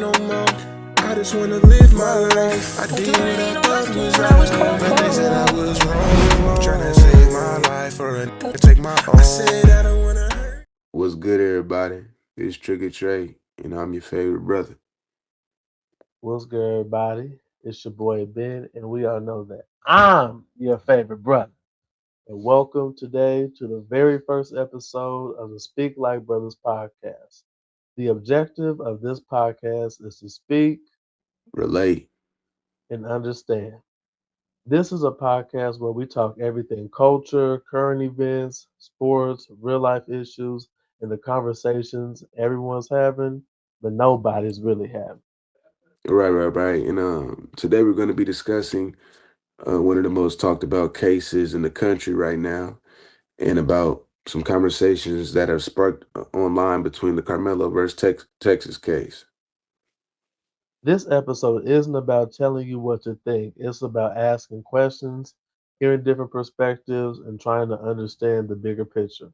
no more. I just wanna live my life. I did what I thought was right, but they said I was wrong. Tryna save my life for a take my own. I said I don't wanna hurt. What's good, everybody? It's Trigger Trey, and I'm your favorite brother. What's good, everybody? It's your boy Ben, and we all know that I'm your favorite brother. And welcome today to the very first episode of the Speak Like Brothers podcast. The objective of this podcast is to speak Relate. and understand. This is a podcast where we talk everything culture, current events, sports, real life issues, and the conversations everyone's having, but nobody's really having. Right. And today we're going to be discussing one of the most talked about cases in the country right now, and about some conversations that have sparked online between the Carmelo versus Texas case. This episode isn't about telling you what to think. It's about asking questions, hearing different perspectives, and trying to understand the bigger picture.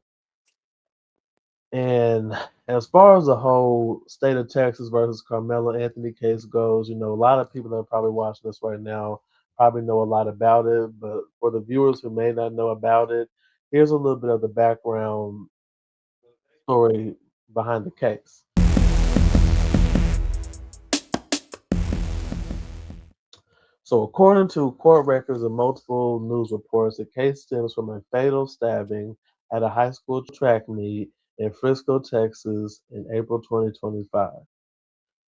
And as far as the whole state of Texas versus Carmelo Anthony case goes, a lot of people that are probably watching this right now probably know a lot about it. But for the viewers who may not know about it, here's a little bit of the background story behind the case. So, according to court records and multiple news reports, the case stems from a fatal stabbing at a high school track meet in Frisco, Texas in April 2025.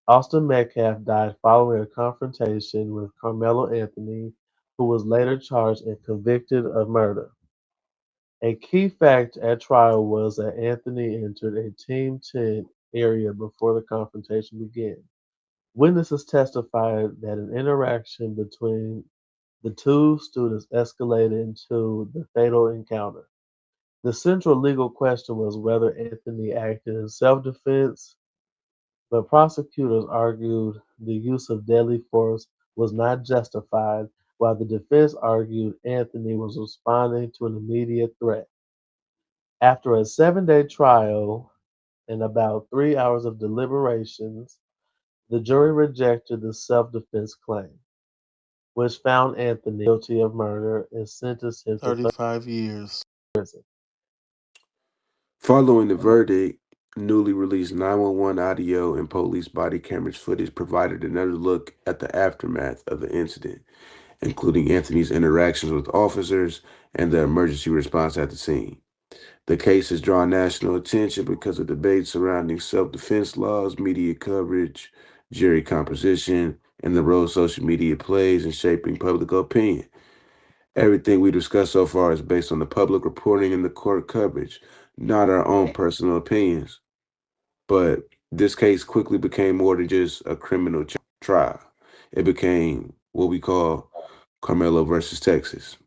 Austin Metcalf died following a confrontation with Karmelo Anthony, who was later charged and convicted of murder. A key fact at trial was that Anthony entered a team tent area before the confrontation began. Witnesses testified that an interaction between the two students escalated into the fatal encounter. The central legal question was whether Anthony acted in self defense, but prosecutors argued the use of deadly force was not justified, while the defense argued Anthony was responding to an immediate threat. After a 7-day trial and about 3 hours of deliberations, the jury rejected the self defense claim, which found Anthony guilty of murder and sentenced him to 35 years in prison. Following the verdict, newly released 911 audio and police body cameras footage provided another look at the aftermath of the incident, including Anthony's interactions with officers and the emergency response at the scene. The case has drawn national attention because of debates surrounding self defense laws, media coverage, jury composition, and the role social media plays in shaping public opinion. Everything we discussed so far is based on the public reporting and the court coverage, not our own personal opinions. But this case quickly became more than just a criminal trial. It became what we call Carmelo versus Texas.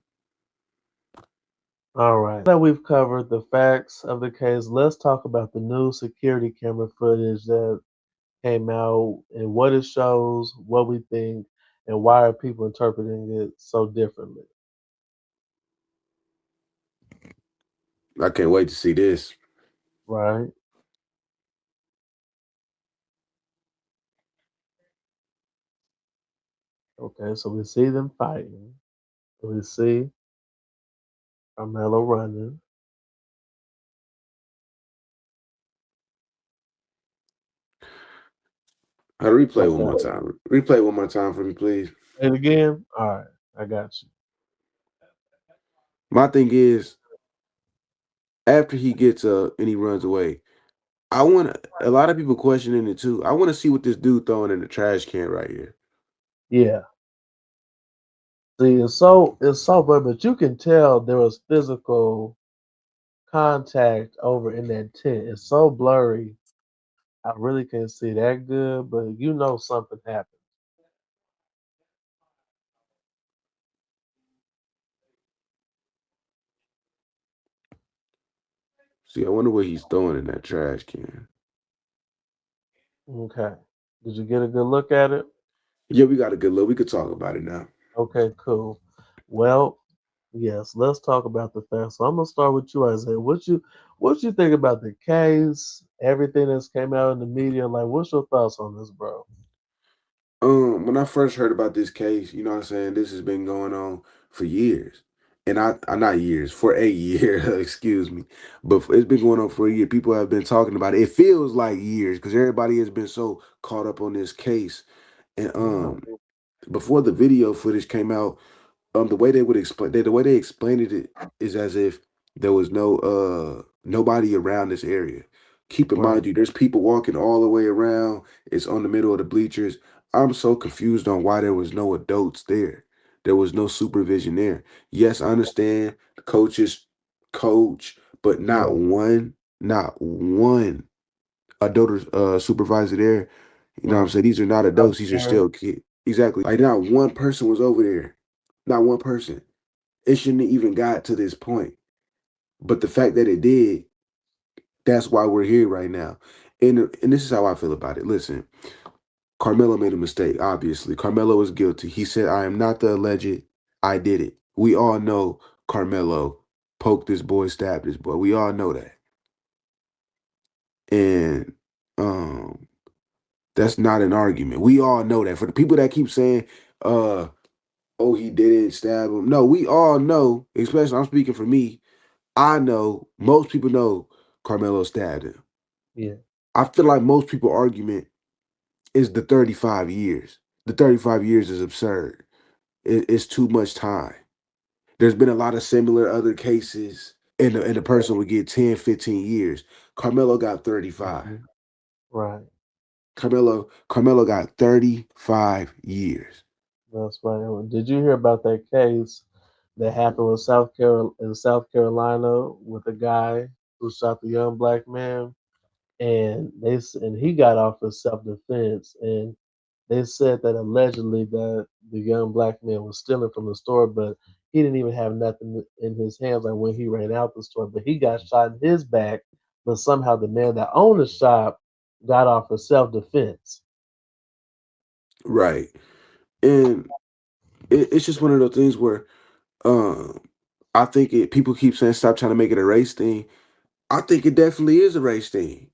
All right. Now that we've covered the facts of the case, let's talk about the new security camera footage that came out and what it shows, what we think, and why are people interpreting it so differently. I can't wait to see this. Right? Okay, so we see them fighting. We see Carmelo running. Replay one more Okay. time. Replay one more time for me, please. And again, all right, I got you. My thing is, after he gets and he runs away, I want a lot of people questioning it too. I want to see what this dude throwing in the trash can right here. Yeah. See, it's so but you can tell there was physical contact over in that tent. It's so blurry. I really can't see that good, but something happened. See, I wonder what he's throwing in that trash can. Okay. Did you get a good look at it? Yeah, we got a good look. We could talk about it now. Okay, cool. Well, yes, let's talk about the facts. So I'm gonna start with you, Isaiah. What you think about the case? Everything that's came out in the media. Like, what's your thoughts on this, bro? When I first heard about this case, you know what I'm saying, this has been going on for years. And I not years, for a year, excuse me. But it's been going on for a year. People have been talking about it. It feels like years because everybody has been so caught up on this case. And Mhm. before the video footage came out, the way they would explain the way they explained it is as if there was nobody around this area. Keep in Right. mind, there's people walking all the way around. It's on the middle of the bleachers. I'm so confused on why there was no adults there. There was no supervision there. Yes, I understand the coaches coach, but Right. not one adult supervisor there. You know what I'm Right. saying? These are not No adults. These are parent. still kids. Exactly. Like not one person was over there. Not one person. It shouldn't have even got to this point. But the fact that it did, that's why we're here right now. And this is how I feel about it. Listen, Carmelo made a mistake, obviously. Carmelo is guilty. He said, I am not the alleged. I did it. We all know Carmelo poked this boy, stabbed this boy. We all know that. And that's not an argument. We all know that. For the people that keep saying, uh, oh, he didn't stab him. No, we all know, especially I'm speaking for me, I know, most people know Carmelo stabbed him. Yeah. I feel like most people argument is the 35 years. The 35 years is absurd. It's too much time. There's been a lot of similar other cases, and the person would get 10, 15 years. Carmelo got 35. Mhm. Right. Carmelo got 35 years. That's right. Did you hear about that case that happened in South Carolina with a guy who shot the young black man, and and he got off for self defense, and they said that allegedly that the young black man was stealing from the store, but he didn't even have nothing in his hands like when he ran out the store, but he got shot in his back, but somehow the man that owned the shop got off for self defense. Right. And it's just one of those things where um I think people keep saying stop trying to make it a race thing. I think it definitely is a race thing.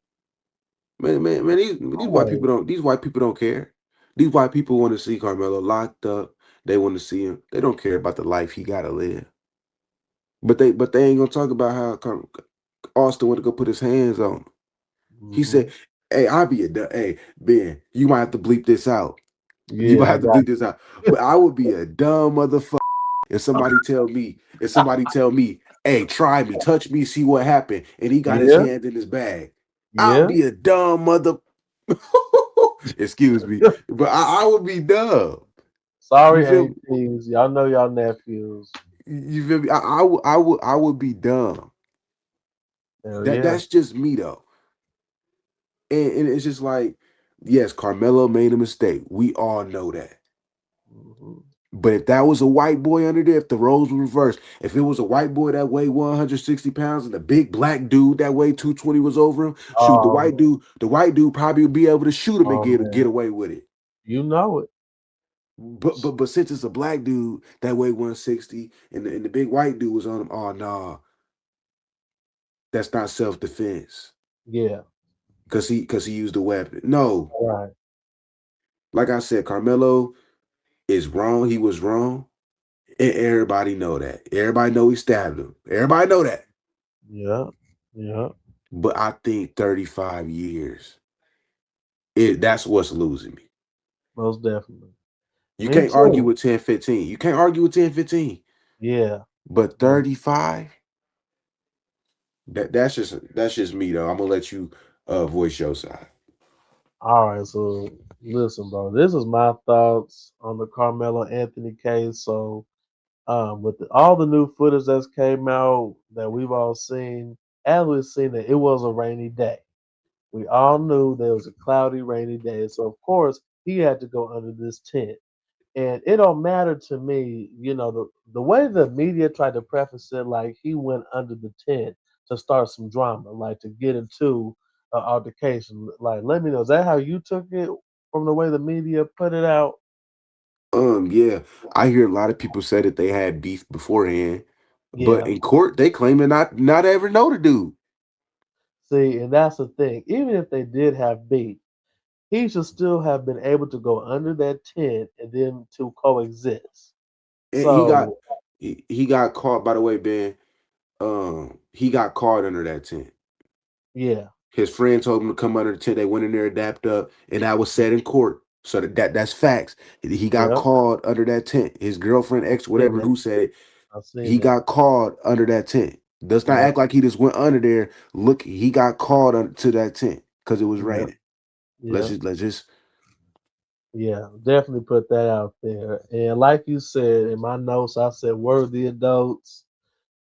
Man, these white Right. people don't care. These white people want to see Carmelo locked up. They want to see him. They don't care about the life he gotta live. But they ain't gonna talk about how Austin went to go put his hands on him. He said, Hmm. "Hey, I'll be a hey Ben. You might have to bleep this out. You might Yeah, I have to got bleep this out. But I would be a dumb motherfucker if somebody tell me, hey, try me, touch me, see what happened, and he got his yeah, hands in his bag. I'll yeah. be a dumb mother. Excuse me, but I would be dumb. You Sorry, feel me? aunties. Y'all know y'all nephews. You feel me? I would be dumb. Hell That yeah. that's just me though, and it's just like, yes, Carmelo made a mistake. We all know that. Hmm. But if that was a white boy under there, if the roles were reversed, if it was a white boy that weighed 160 pounds and a big black dude that weighed 220 was over him, shoot, Oh, the white dude probably would be able to shoot him and oh get man, away with it. you know it. But since it's a black dude that weighed 160 and the big white dude was on him, oh nah, that's not self defense Yeah, because he used a weapon. No, right. like I said, Carmelo is wrong. He was wrong, and everybody know that. Everybody know he stabbed him. Everybody know that. Yeah, yeah, But I think 35 years, that's what's losing me. most definitely. You Me can't argue too. with 10, 15. You can't argue with 10, 15. Yeah. But Yeah. 35, that's just me though. I'm gonna let you voice your side. All right. So listen, bro. This is my thoughts on the Carmelo Anthony case. So, with all the new footage that's came out that we've all seen, as we've seen that it was a rainy day. We all knew there was a cloudy, rainy day. So of course he had to go under this tent. And it don't matter to me, the way the media tried to preface it, like he went under the tent to start some drama, like to get into an altercation. Like, let me know, is that how you took it from the way the media put it out? Yeah, I hear a lot of people say that they had beef beforehand, but Yeah. in court they claim to not ever know the dude. See, and that's the thing. Even if they did have beef, he should still have been able to go under that tent and then to coexist. And he got So he got caught. By the way, Ben, he got caught under that tent. yeah, His friend told him to come under the tent. They went in there, dapped up, and that was said in court. So that's facts. He got yep, caught under that tent. His girlfriend, ex, seen whatever, that. who said it, I've seen he that. got caught under that tent. Does not Yep, act like he just went under there. Look, he got caught under to that tent because it was yep, raining. yep. Let's just Yeah, definitely put that out there. And like you said in my notes, I said worthy adults.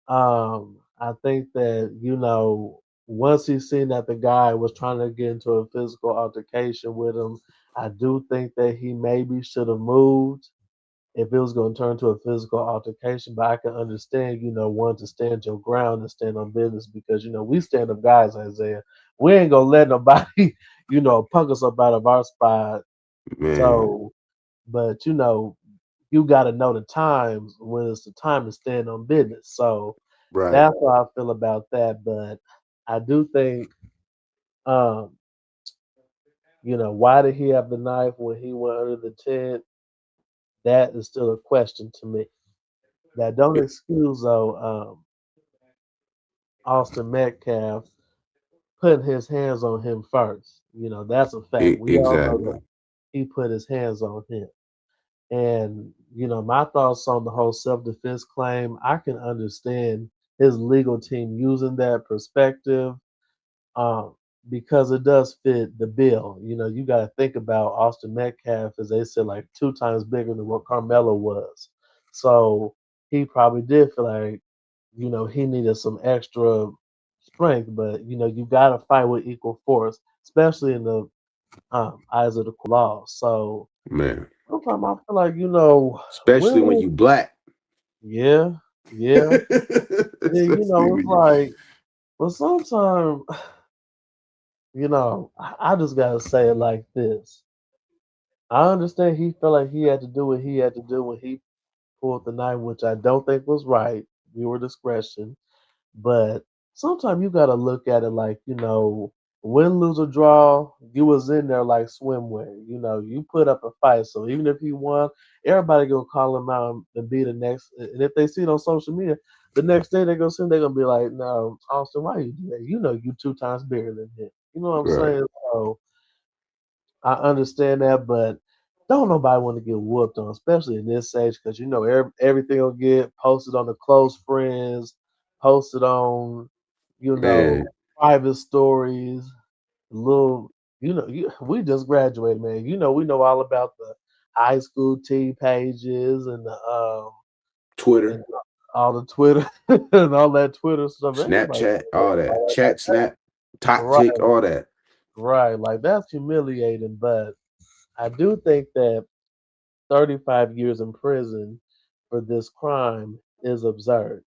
I think that, once he seen that the guy was trying to get into a physical altercation with him, I do think that he maybe should have moved if it was going to turn to a physical altercation. But I can understand, one to stand your ground and stand on business because, we stand up guys, Isaiah. We ain't going to let nobody, punk us up out of our spot. man, So, but, you got to know the times when it's the time to stand on business. So right, that's how I feel about that. But I do think, um, why did he have the knife when he went under the tent? That is still a question to me. That don't excuse though Austin Metcalf putting his hands on him first. That's a fact. We all know that exactly, he put his hands on him. And, my thoughts on the whole self defense claim, I can understand his legal team using that perspective um, because it does fit the bill. You got to think about Austin Metcalf, as they said, like 2 times bigger than what Carmelo was. So he probably did feel like, he needed some extra strength, but, you got to fight with equal force, especially in the eyes of the law. So man. sometimes I feel like, Especially when women, you black. yeah, yeah, yeah, Especially it's when you like, but sometimes, I just gotta say it like this. I understand he felt like he had to do what he had to do when he pulled the knife, which I don't think was right. Viewer discretion. But sometimes you gotta look at it like, win, lose, or draw, you was in there like swimwear. You put up a fight. So even if he won, everybody gonna call him out and be the next. And if they see it on social media, the next day they gonna see, they're gonna be like, "No, Austin, why you do that? You 2 times bigger than him." You know what I'm right, saying? So I understand that, but don't nobody want to get whooped on, especially in this age, because everything will get posted on the close friends, posted on, you know, man. private stories. Little, we just graduated, man. We know all about the high school tea pages and the and Twitter, all the Twitter and all that Twitter stuff. Everybody Snapchat, all that, knows chat, snap, top right, tick, all that. right. Like that's humiliating, but I do think that 35 years in prison for this crime is absurd.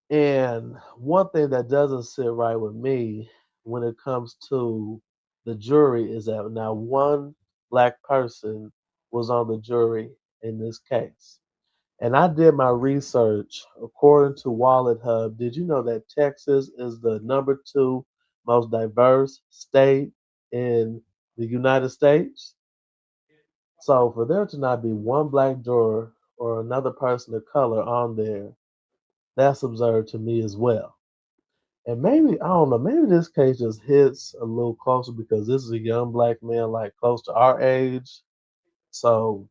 And one thing that doesn't sit right with me when it comes to the jury is that now one black person was on the jury in this case. And I did my research according to Wallet Hub. Did you know that Texas is the number 2 most diverse state in the United States? So for there to not be one black juror or another person of color on there, that's absurd to me as well. And maybe I don't know, maybe this case just hits a little closer because this is a young black man like close to our age. So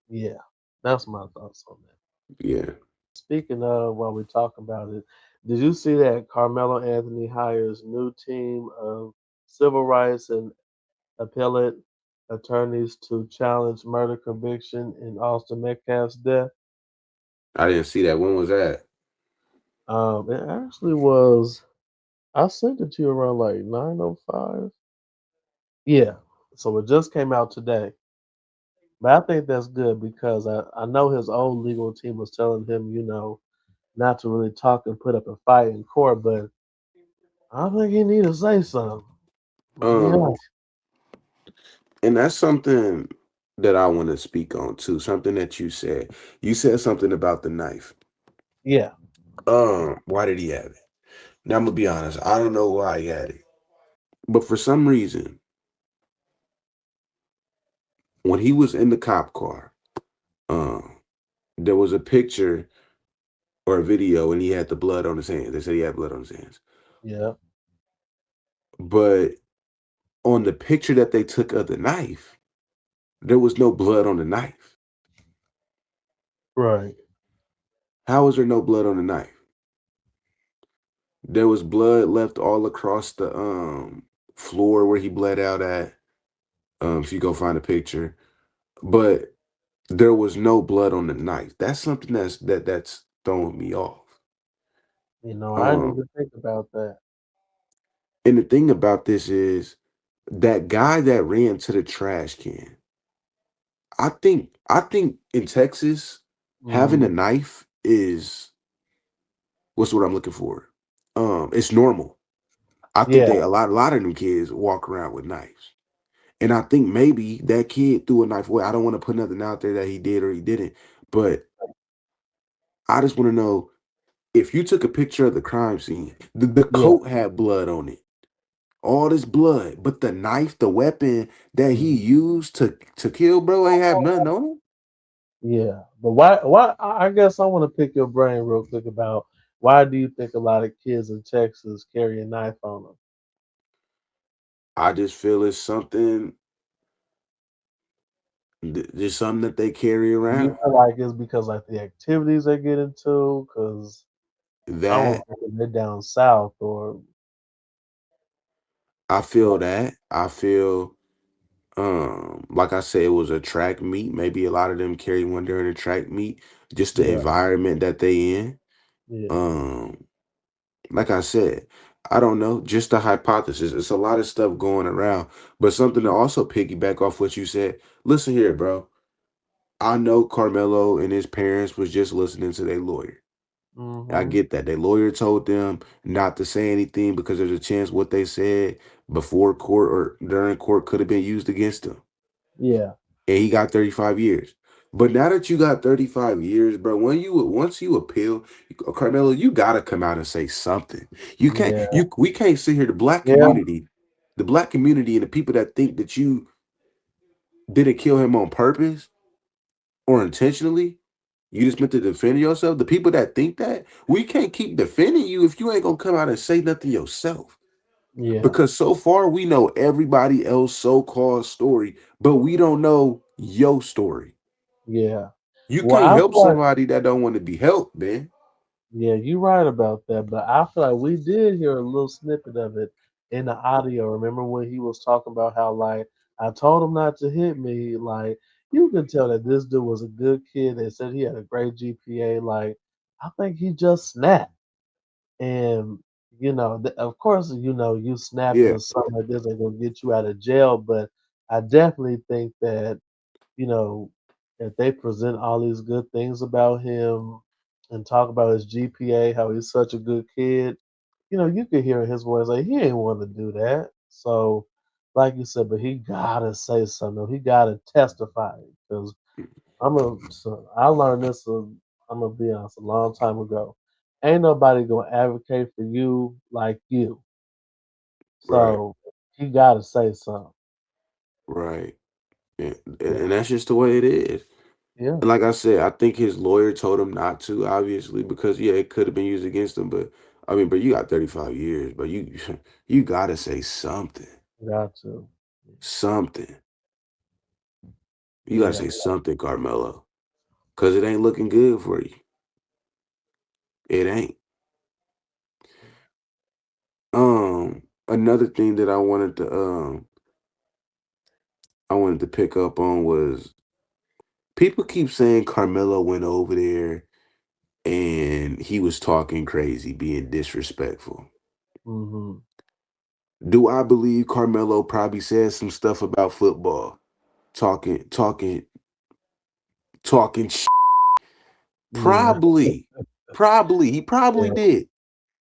yeah, that's my thoughts on that. Yeah, Speaking of while we're talking about it, did you see that Carmelo Anthony hires new team of civil rights and appellate attorneys to challenge murder conviction in Austin Metcalf's death? I didn't see that. When was that? It actually was. I sent it to you around like 9:05. Yeah, so it just came out today. But I think that's good because I know his old legal team was telling him, not to really talk and put up a fight in court. But I think he need to say something. Um, Yeah, and that's something that I want to speak on too. Something that you said. You said something about the knife. yeah, Why did he have it? Now I'm gonna be honest. I don't know why he had it, but for some reason, when he was in the cop car, um, there was a picture or a video, and he had the blood on his hands. They said he had blood on his hands, Yeah. but on the picture that they took of the knife, there was no blood on the knife. Right. How was there no blood on the knife? There was blood left all across the floor where he bled out at. If you go find a picture, but there was no blood on the knife. That's something that's throwing me off. I didn't Um, even think about that. and the thing about this is that guy that ran to the trash can. I think in Texas, having a Hmm. knife is what's what I'm looking for. It's normal. I think Yeah. they a lot of them kids walk around with knives. And I think maybe that kid threw a knife away. I don't want to put nothing out there that he did or he didn't, but I just want to know if you took a picture of the crime scene, the Yeah. coat had blood on it, all this blood, but the knife, the weapon that he Hmm. used to kill, bro, ain't have nothing on it. Yeah. But why? Why? I guess I want to pick your brain real quick about why do you think a lot of kids in Texas carry a knife on them? I just feel it's something, just something that they carry Do you around. feel like it's because like the activities they get into? Because I don't That think they're down south or I feel like that I feel like I said, it was a track meet. Maybe a lot of them carry one during a track meet, just the yeah, environment that they in. yeah, Um, like I said, I don't know, just a hypothesis. It's a lot of stuff going around, but something to also piggyback off what you said. Listen here, bro. I know Carmelo and his parents was just listening to their lawyer. I hmm, get that. Their lawyer told them not to say anything because there's a chance what they said before court or during court could have been used against them. yeah, And he got 35 years. But now that you got 35 years, bro, once you appeal, Carmelo, you gotta come out and say something. You can't yeah, you we can't sit here. yeah, The black community and the people that think that you didn't kill him on purpose or intentionally, you just meant to defend yourself. The people that think that, we can't keep defending you if you ain't gonna come out and say nothing yourself. yeah, Because so far we know everybody else so-called story, but we don't know your story. yeah. You Well, can't I help feel like somebody that don't want to be helped, man. yeah, you're right about that, but I feel like we did hear a little snippet of it in the audio. Remember when he was talking about how like I told him not to hit me, like you can tell that this dude was a good kid. They said he had a great GPA. Like I think he just snapped. And of course, you Yeah, snapping something like this ain't gonna get you out of jail. But I definitely think that you know if they present all these good things about him and talk about his GPA, how he's such a good kid, you could hear in his voice like he ain't want to do that. So, like you said, but he gotta say something. He gotta testify because I learned this. I'm gonna be honest, a long time ago. Ain't nobody gonna advocate for you like you. right, So he gotta say something. right. Yeah, And that's just the way it is. yeah, And like I said, I think his lawyer told him not to, obviously, because yeah, it could have been used against him. But I mean, but you got 35 years, but you you gotta say something. got to. Something. You gotta Yeah. say something, Carmelo. Cause it ain't looking good for you. It ain't. Another thing that I wanted to pick up on was people keep saying Carmelo went over there and he was talking crazy, being disrespectful. Hmm. Do I believe Carmelo probably said some stuff about football, talking, talking, talking? Yeah. Probably, probably, he probably Yeah. did.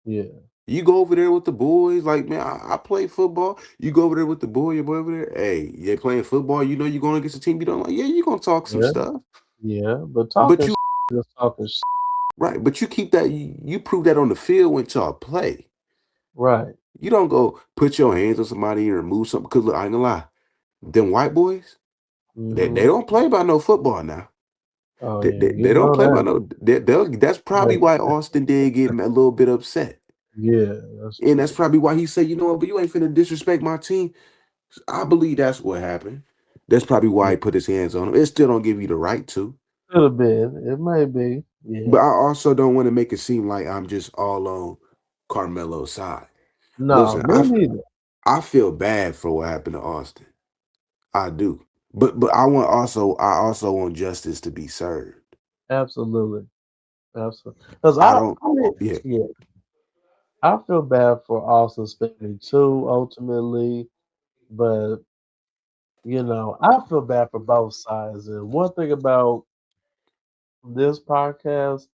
Yeah. You go over there with the boys, like man, I play football. You go over there with the boy, your boy over there. Hey, they playing football. You know you're going against a team you don't like. Yeah, you gonna talk some Yeah. stuff, Yeah. But but talking you just talking. right, but you keep that. You prove that on the field when y'all play. Right. You don't go put your hands on somebody and remove something. Cause look, I ain't gonna lie, them white boys, they Hmm. don't play by no football now. Oh They, yeah, they, you they don't know play by that. no. That's probably Right. why Austin did get a little bit upset, Yeah, that's and that's true. probably why he said, you know what, but you ain't finna disrespect my team. I believe that's what happened. That's probably why he put his hands on him. It still don't give you the right to. Could have been. It may be. But Yeah. I also don't want to make it seem like I'm just all on Carmelo's side. No, Listen, me neither. I feel bad for what happened to Austin. I do. But I also want justice to be served. Absolutely. Absolutely. Because I don't I mean, yeah. yeah, I feel bad for Austin's family too, ultimately. But I feel bad for both sides. And one thing about this podcast,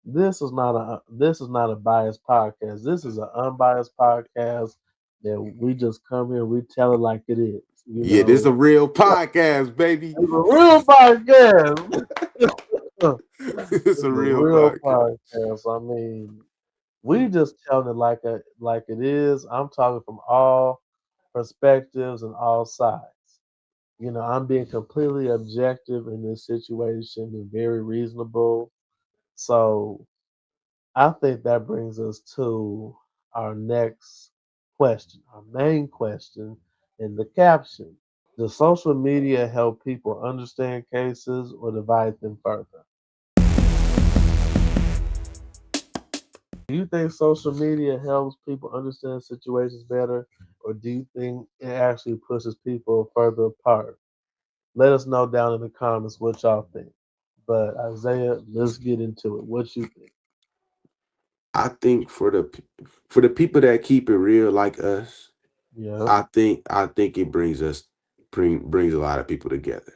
this is not a biased podcast. This is an unbiased podcast that we just come here, we tell it like it is. Yeah, this is a real podcast, baby. It's a real podcast. It's It's a a real real podcast. podcast. I mean, we just telling it like it is. I'm talking from all perspectives and all sides. I'm being completely objective in this situation and very reasonable. So I think that brings us to our next question, our main question in the caption. Does social media help people understand cases or divide them further? Do you think social media helps people understand situations better, or do you think it actually pushes people further apart? Let us know down in the comments what y'all think. But Isaiah, let's get into it. What you think? I think for the people that keep it real like us, Yeah, I think it brings a lot of people together.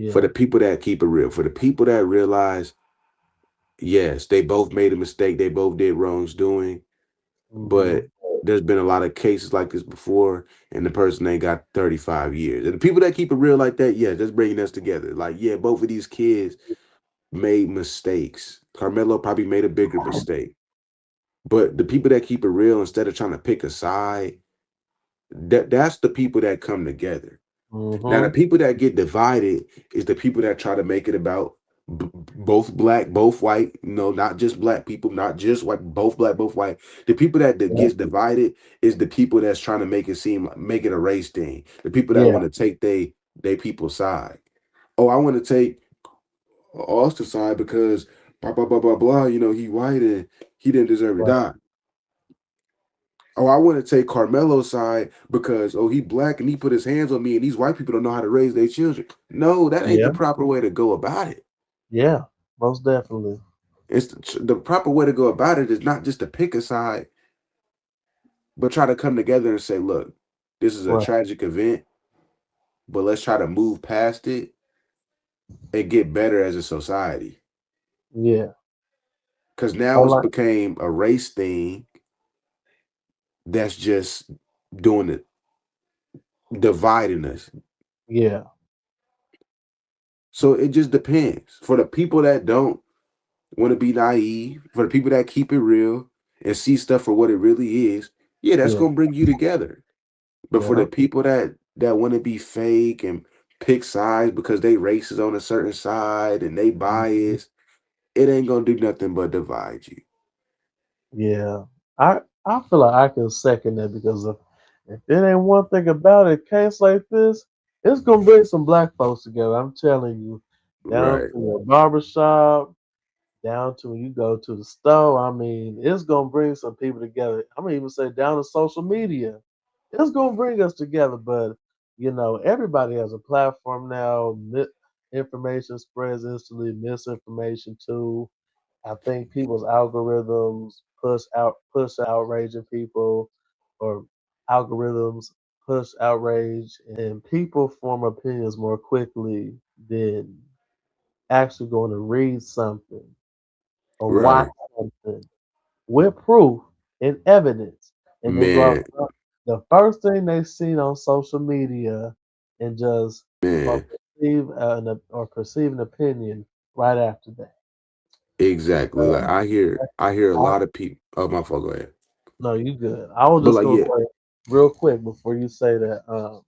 For yeah, the people that keep it real, for the people that realize, yes, they both made a mistake, they both did wrongs doing, hmm, but there's been a lot of cases like this before, and the person ain't got 35 years. And the people that keep it real like that, yeah, that's bringing us together. Like, yeah, both of these kids made mistakes. Carmelo probably made a bigger mistake. But the people that keep it real instead of trying to pick a side, that's the people that come together. Now, the hmm, people that get divided is the people that try to make it about both black, both white. Not just black people, not just white, both black, both white. The people that yeah, gets divided is the people that's trying to make it a race thing. The people that yeah, want to take they people's side. Oh, I want to take Austin's side because blah blah blah blah blah. He white and he didn't deserve to right, die. Oh, I want to take Carmelo's side because he black and he put his hands on me and these white people don't know how to raise their children. No, that ain't the yeah, proper way to go about it. yeah, most definitely, It's the proper way to go about it is not just to pick a side, but try to come together and say, look, this is a right, tragic event, but let's try to move past it and get better as a society. yeah. Because I now it's like, became a race thing that's just doing it, dividing us. yeah, So it just depends. For the people that don't want to be naive, for the people that keep it real and see stuff for what it really is, yeah, that's yeah, gonna bring you together. But for yeah, the people that want to be fake and pick sides because they racist on a certain side and they mhm, biased, it ain't gonna do nothing but divide you. yeah. I feel like I can second that because if it ain't one thing about it, case like this, it's gonna bring some black folks together. I'm telling you, down Right. to your barbershop, down to when you go to the store. I mean, it's gonna bring some people together. I'm gonna even say down to social media. It's gonna bring us together, but everybody has a platform now. Information spreads instantly, misinformation too. I think people's algorithms push outrage in people, or algorithms push outrage, and people form opinions more quickly than actually going to read something or watch Right. something with proof and evidence, and they go Man, off the first thing they see on social media and just or man, perceive an opinion right after that. exactly. Like So, I hear a I, lot of people. Oh, my fault. Go ahead. No, you good. I was But just like, gonna yeah, say real quick before you say that.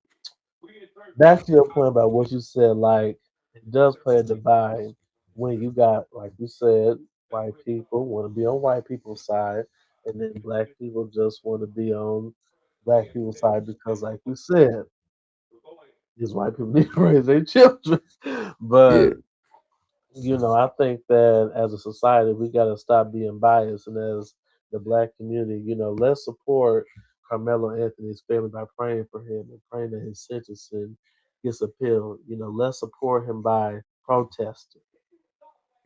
Back to your point about what you said, like it does play a divide when you got, like you said, white people want to be on white people's side, and then black people just want to be on black people's side because, like you said, these white people need to raise their children. yeah, But I think that as a society, we got to stop being biased, and as the black community, let's support Carmelo Anthony's family by praying for him and praying that his sentencing gets appealed. Let's support him by protesting.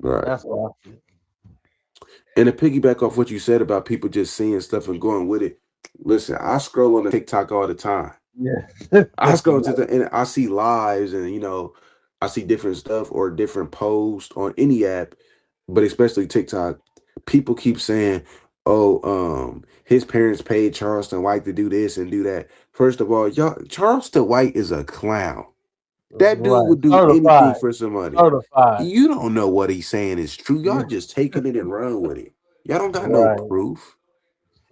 right. That's what I feel. And to piggyback off what you said about people just seeing stuff and going with it, listen, I scroll on the TikTok all the time. Yeah. I scroll to the and I see lives and I see different stuff or different posts on any app, but especially TikTok. People keep saying, "Oh, his parents paid Charleston White to do this and do that." First of all, y'all, Charleston White is a clown. That dude Right. would do anything Certified. for some money. Certified. You don't know what he's saying is true. Y'all Yeah. just taking it and run with it. Y'all don't got no Right. proof.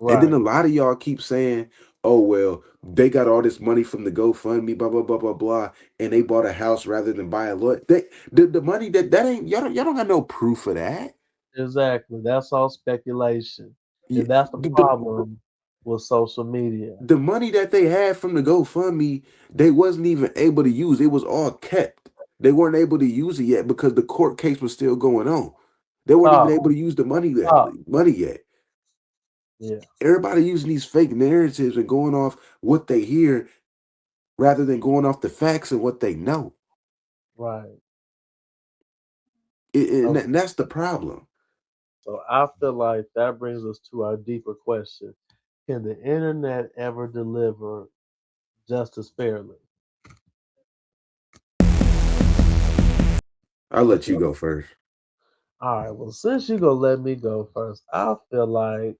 And then Right. a lot of y'all keep saying, "Oh well, they got all this money from the GoFundMe, blah blah blah blah blah, and they bought a house rather than buy a lot." The money that ain't y'all don't got no proof of that. Exactly. That's all speculation. Yeah, And that's the the problem with social media. the money that they had from the GoFundMe, they wasn't even able to use. It was all kept. They weren't able to use it yet because the court case was still going on. They weren't even Stop. able to use the Stop. money yet. Yeah. Everybody using these fake narratives and going off what they hear rather than going off the facts and what they know. Right. And Okay. that's the problem. So I feel like that brings us to our deeper question. Can the internet ever deliver justice fairly? I'll What let you you go first. All right, well, since you gonna let me go first, I feel like,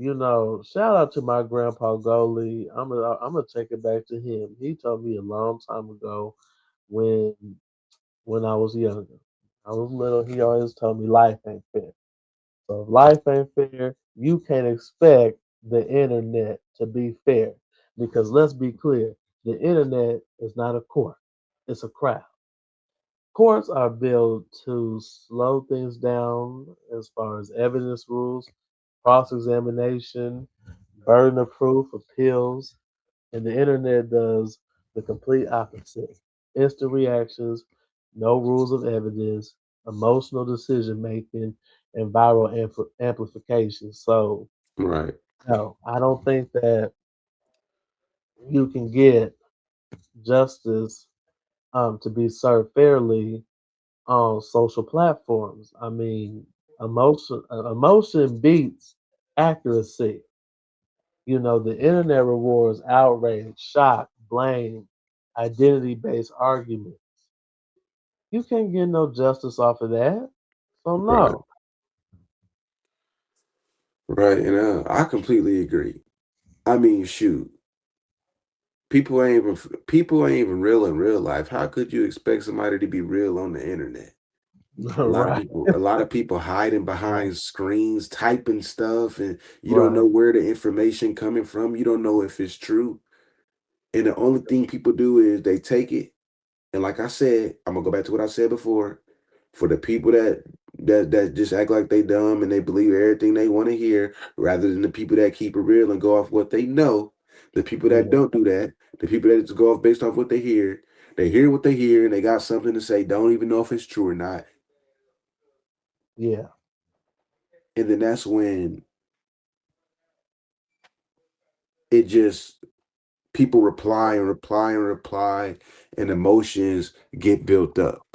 shout out to my grandpa Goalie. I'm gonna take it back to him. He told me a long time ago when when I was younger. I was little, he always told me life ain't fair. So if life ain't fair, you can't expect the internet to be fair. Because let's be clear, the internet is not a court, it's a crowd. Courts are built to slow things down as far as evidence rules, cross examination, burden of proof, appeals, and the internet does the complete opposite. Instant reactions, no rules of evidence, emotional decision making, and viral amplification. So, Right. no, I don't think that you can get justice to be served fairly on social platforms. I mean, emotion beats accuracy. The internet rewards outrage, shock, blame, identity based arguments. You can't get no justice off of that. So, Right. no. Right. And I completely agree. I mean, shoot, people ain't even real in real life. How could you expect somebody to be real on the internet? Right. A lot of people hiding Right. behind screens, typing stuff, and you don't know Right. where the information coming from. You don't know if it's true. And the only thing people do is they take it. And like I said, I'm gonna go back to what I said before. For the people that just act like they dumb and they believe everything they want to hear, rather than the people that keep it real and go off what they know. The people that Yeah. don't do that, the people that just go off based off what they hear what they hear and they got something to say, don't even know if it's true or not. Yeah. And then that's when it just people reply and reply and reply and emotions get built up.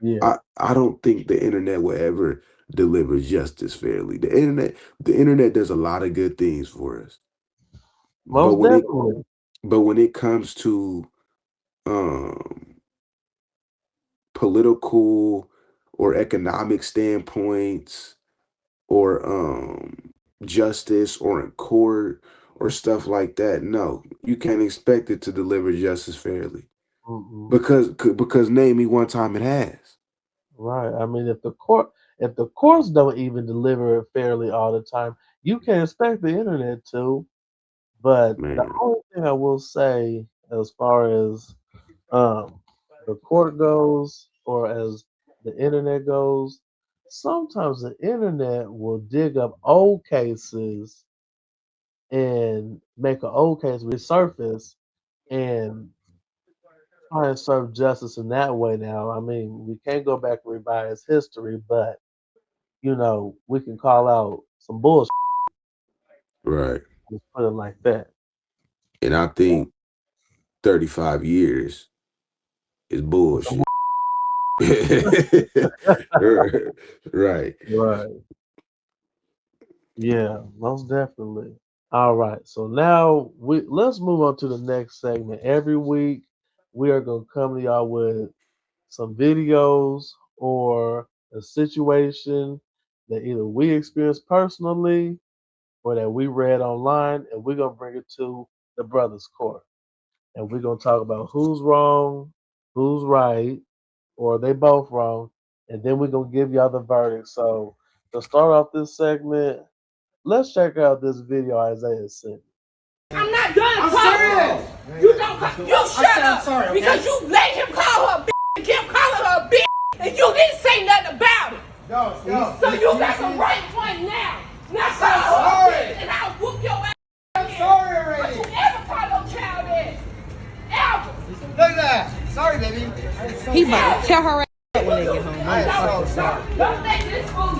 Yeah. I don't think the internet will ever deliver justice fairly. The internet does a lot of good things for us. But Most when it definitely. but when it comes to um political or economic standpoints or justice or in court or stuff like that, no, you can't expect it to deliver justice fairly. Mm-mm. Because name me one time it has. Right. I mean, if the courts don't even deliver it fairly all the time, You can expect the internet to, but the Man, only thing I will say, as far as um, the court goes, or as the internet goes, sometimes the internet will dig up old cases and make an old case resurface and try and serve justice in that way. Now, I mean, we can't go back and revise history, but we can call out some bullshit. right. Let's put it like that. And I think 35 years is Some bullshit. Right. Right. Yeah, most definitely. All right. So now let's move on to the next segment. Every week we are gonna come to y'all with some videos or a situation that either we experienced personally or that we read online, and we're gonna bring it to the brothers' court. And we're gonna talk about who's wrong, who's right, or they both wrong, and then we're gonna give y'all the verdict. So to start off this segment, let's check out this video Isaiah sent. I'm not done talking. You don't. You shut up. Sorry, okay? Because you let him call her a bitch and kept calling her a bitch, and you didn't say nothing about it. So you got the right point now. Now call her a bitch, and I'll whoop your ass. I'm sorry already. Don't you ever call no child ass. Ever. Look at that. Sorry, baby. He might tell her ass when they get home. Don't think this fool.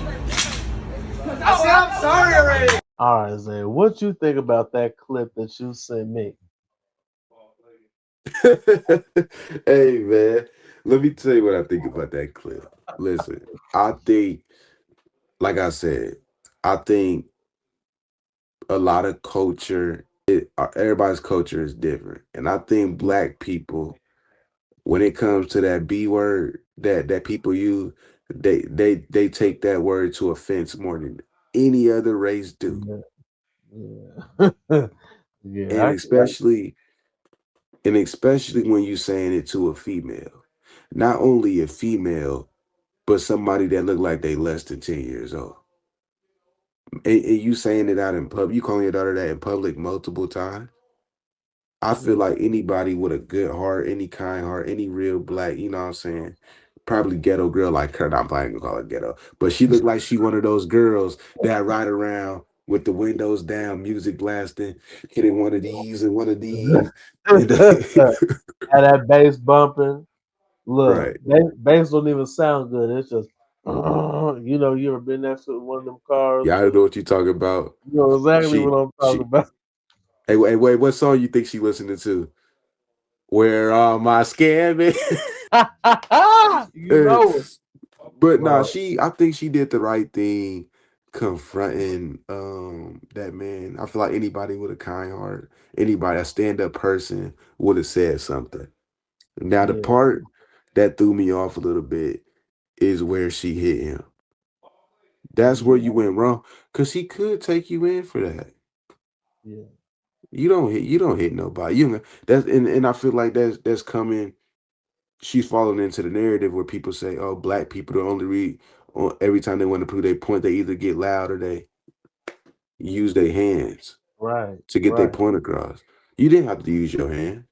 I said I'm sorry already. All right, Isaiah, what you think about that clip that you sent me? Hey man, let me tell you what I think about that clip. Listen, I think, like I said, I think a lot of culture, everybody's culture is different, and I think black people, when it comes to that B word that people use, they take that word to offense more than any other race do, Yeah, yeah, yeah. and especially when you saying it to a female, not only a female, but somebody that look like they less than 10 years old, and you saying it out in public, you calling your daughter that in public multiple times. I feel Yeah, like anybody with a good heart, any kind heart, any real black, you know what I'm saying? Probably ghetto girl like her. I'm probably gonna call her ghetto. But she looked like she one of those girls that ride around with the windows down, music blasting, hitting one of these and one of these. And had that bass bumping. Look, right. bass don't even sound good. It's just, you ever been next to one of them cars? Yeah, I don't know what you talking about. You know exactly She what I'm talking she about. wait, what song you think she listening to? Where are my scamming? You know it. But nah, Right, I think she did the right thing confronting that man. I feel like anybody with a kind heart, anybody, a stand-up person would have said something. Now the yeah, part that threw me off a little bit is where she hit him. That's where yeah, you went wrong. Cause he could take you in for that. yeah, You don't hit nobody. You don't- that's and I feel like that's coming. She's falling into the narrative where people say, "Oh, black people don't only read." Every time they want to prove their point, they either get loud or they use their hands right, to get their right, point across. You didn't have to use your hand.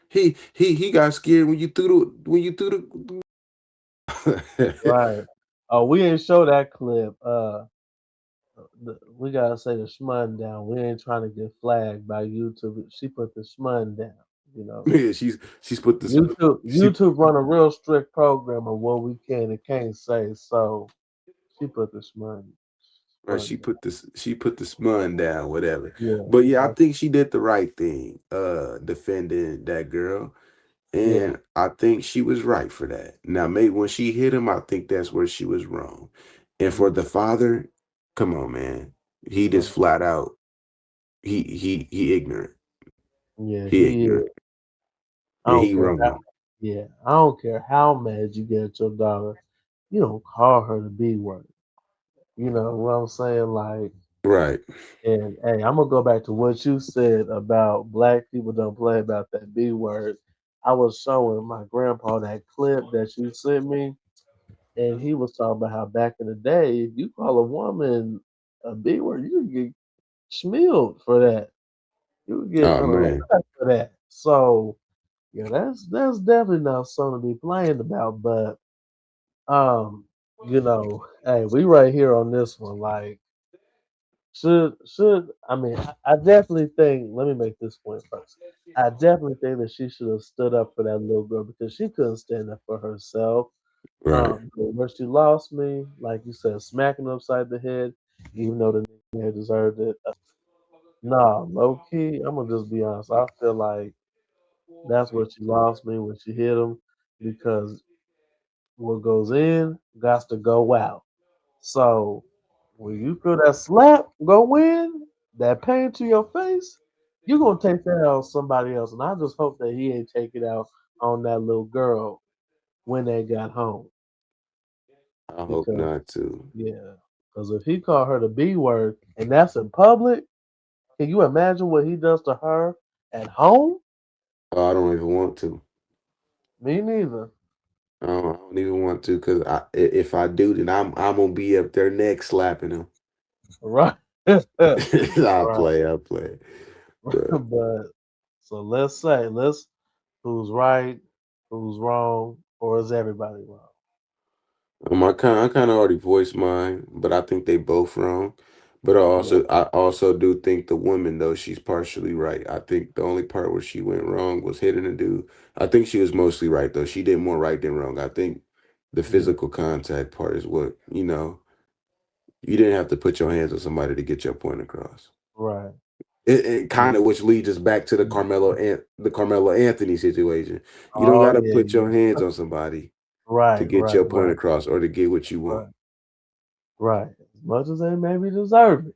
He got scared when you threw the. right. Oh, we ain't show that clip. We gotta say the shmun down. We ain't trying to get flagged by YouTube. She put the shmun down. You know, Yeah, she's put this. She YouTube run a real strict program of what we can and can't say. So she put the right, shmun down. she put the smun down, whatever. Yeah, But yeah, I like, think she did the right thing, defending that girl. yeah, And I think she was right for that. Now, maybe when she hit him, I think that's where she was wrong. And for yeah, the father, come on, man. He just right. flat out, he ignorant. Yeah, He he ignorant. is. I And don't he care how. wrong. Yeah, I don't care how mad you get at your daughter. You don't call her the B word. You know what I'm saying? Like, Right. and hey, I'm gonna go back to what you said about black people don't play about that B word. I was showing my grandpa that clip that you sent me, and he was talking about how back in the day, if you call a woman a B word, you can get smilled for that. You can get Oh man. unarrested for that. So yeah, that's definitely not something to be playing about. But um, hey, we right here on this one. Like, should I mean I definitely think let me make this point first. I definitely think that she should have stood up for that little girl because she couldn't stand up for herself. Right. But where she lost me, like you said, smacking her upside the head, even though the nigga had deserved it. Nah, low key, I'm gonna just be honest. I feel like that's where she lost me when she hit him because what goes in got to go out. So when you feel that slap go in, that pain to your face, you're gonna take that out on somebody else. And I just hope that he ain't take it out on that little girl when they got home. I hope Because not too. yeah, because if he called her the B word and that's in public, can you imagine what he does to her at home? Oh, I don't even want to. Me neither. I don't even want to because if I do, then I'm gonna be up there next slapping him. Right. Right. I'll play. I'll play. But But so let's say let's who's right, who's wrong, or is everybody wrong? I kind of already voiced mine, but I think they both wrong. But Yeah, I also do think the woman though she's partially right. I think the only part where she went wrong was hitting a dude. I think she was mostly right though. She did more right than wrong. I think the yeah, physical contact part is what you didn't have to put your hands on somebody to get your point across. right. It Yeah. kind of which leads us back to the Carmelo Anthony situation. You don't got Oh to yeah, put your hands on somebody to right, get right, your point right, across or to get what you want. right, right. As much as they maybe deserve it,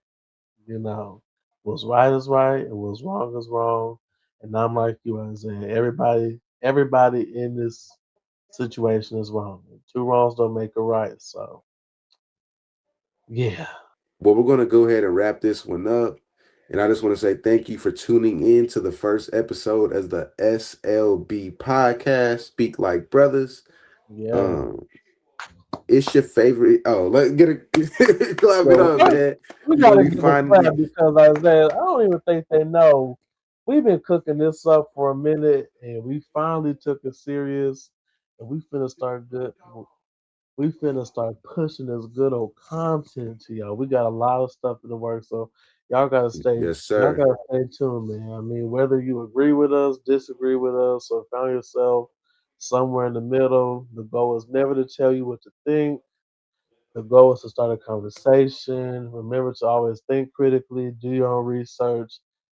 you know, what's right is right and what's wrong is wrong. And I'm like you, I saying everybody in this situation is wrong. Two wrongs don't make a right. So yeah, Well, we're going to go ahead and wrap this one up. And I just want to say thank you for tuning in to the first episode as the SLB podcast, Speak Like Brothers. yeah. Um, it's your favorite. Oh, let's get a clap it So up, first, man. we But gotta we give a clap finally, because Isaiah, I don't even think they know. We've been cooking this up for a minute, and we finally took it serious, and we finna start pushing this good old content to y'all. We got a lot of stuff in the works, so yes, y'all sir. gotta stay tuned, man. I mean, whether you agree with us, disagree with us, or found yourself somewhere in the middle, the goal is never to tell you what to think. The goal is to start a conversation. Remember to always think critically, do your own research,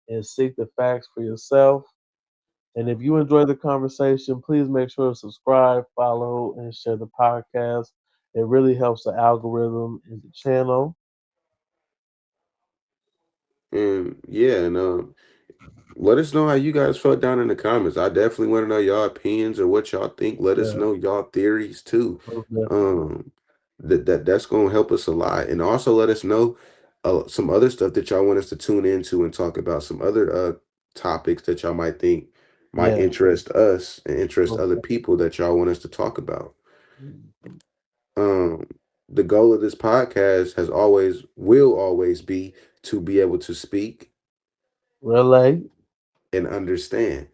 and seek the facts for yourself. And if you enjoy the conversation, please make sure to subscribe, follow, and share the podcast. It really helps the algorithm in the channel. And yeah, and let us know how you guys felt down in the comments. I definitely want to know y'all opinions or what y'all think. Let us Yeah, know y'all theories too. most definitely. Um, that's gonna help us a lot, and also let us know some other stuff that y'all want us to tune into and talk about. Some other topics that y'all might think might Yeah, interest us and interest most other definitely. people that y'all want us to talk about. Um, the goal of this podcast will always be to be able to speak Relate. and understand.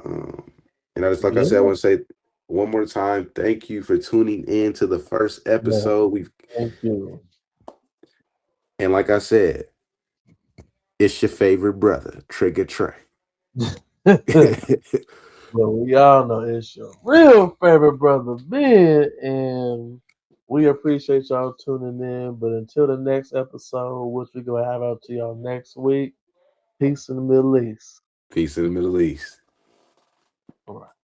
Um, and I just like I said, I Yeah, want to say one more time, thank you for tuning in to the first yeah. episode. We've Thank you. and like I said, it's your favorite brother, Trigger Trey. But we all know it's your real favorite brother, Ben, and we appreciate y'all tuning in. But until the next episode, which we're gonna have out to y'all next week, peace in the Middle East. Peace in the Middle East. All right.